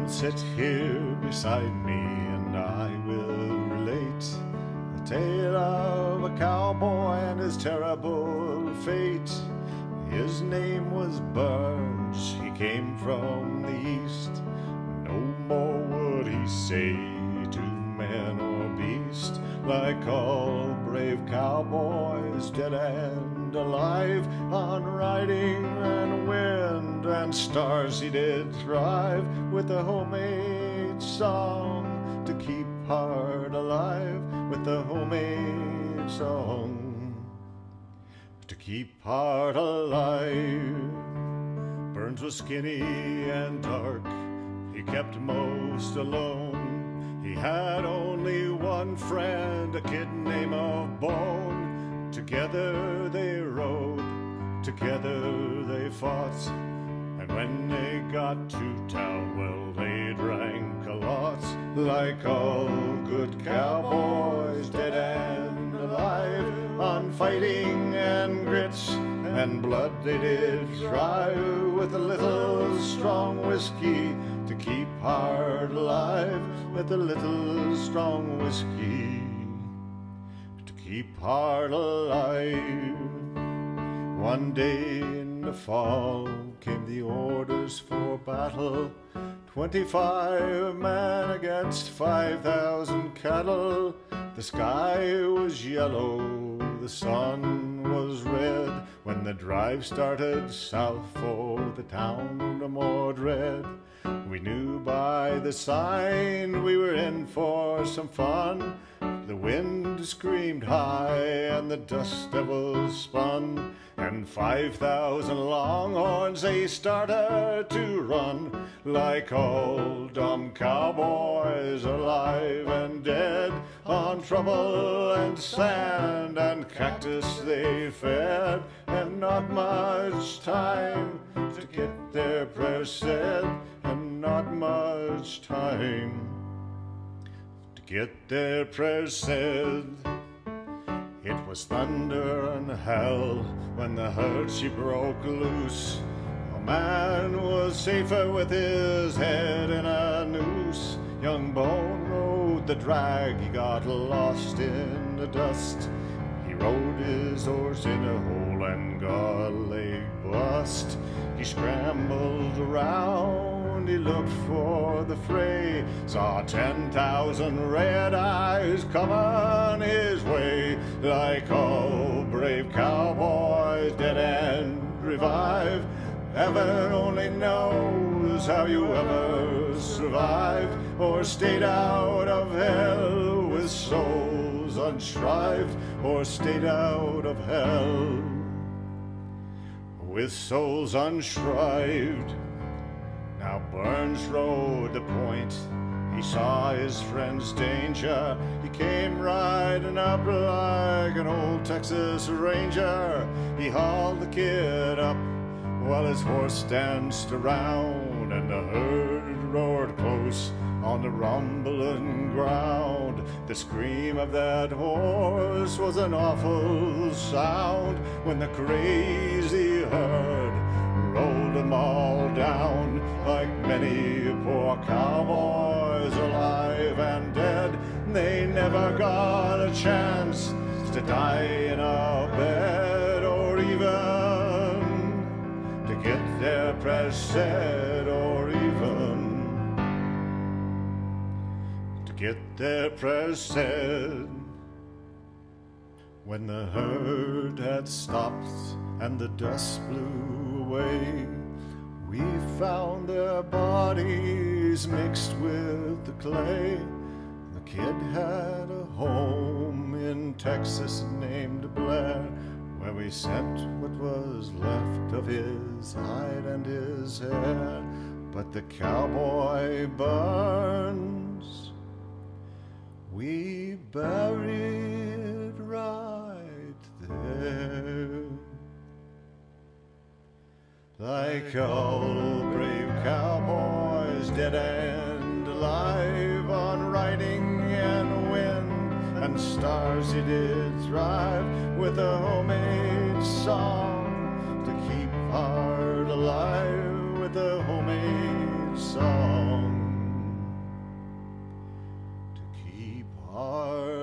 sit here beside me and I will relate the tale of a cowboy and his terrible fate. His name was Burns, he came from the east. No more would he say to man or beast, like all brave cowboys, dead and alive, on riding and wind and stars he did thrive, with a homemade song to keep heart alive, with a homemade song to keep heart alive. Burns was skinny and dark, he kept most alone. He had only one friend, a kid named Bone. Together they rode, together they fought, and when they got to town, well, they drank a lot. Like all good cowboys, dead and alive, on fighting and grits and blood they did thrive, with a little strong whiskey to keep heart alive, with a little strong whiskey to keep heart alive. One day in the fall came the orders for battle, 25 men against 5,000 cattle. The sky was yellow, the sun was red, when the drive started south for the town of Mordred. We knew by the sign we were in for some fun. The wind screamed high and the dust devils spun, and 5,000 longhorns they started to run. Like all dumb cowboys, alive and dead, on trouble and sand and cactus they fed, and not much time to get their prayers said, and not much time to get their prayers said. It was thunder and hell when the herd she broke loose. A man was safer with his head in a noose. Young Bone rode the drag, he got lost in the dust. He rode his horse in a hole and got a leg bust. He scrambled around, he looked for the fray, saw 10,000 red eyes coming his way. Like all brave cowboys, dead and revived, heaven only knows how you ever survived, or stayed out of hell with souls unshrived, or stayed out of hell with souls unshrived. Now Burns rode the point, he saw his friend's danger. He came riding up like an old Texas Ranger. He hauled the kid up while his horse danced around, and the herd roared close on the rumbling ground. The scream of that horse was an awful sound, when the crazy herd rolled them all down. Like many poor cowboys, alive and dead, they never got a chance to die in a bed, or even to get their prayers said, or even to get their prayers said. When the herd had stopped and the dust blew away, we found their bodies mixed with the clay. The kid had a home in Texas named Blair, where we sent what was left of his hide and his hair. But the cowboy Burns we buried right there. Like all brave cowboys, dead and alive, on riding and wind and stars he did thrive, with a homemade song to keep heart alive, with a homemade song Our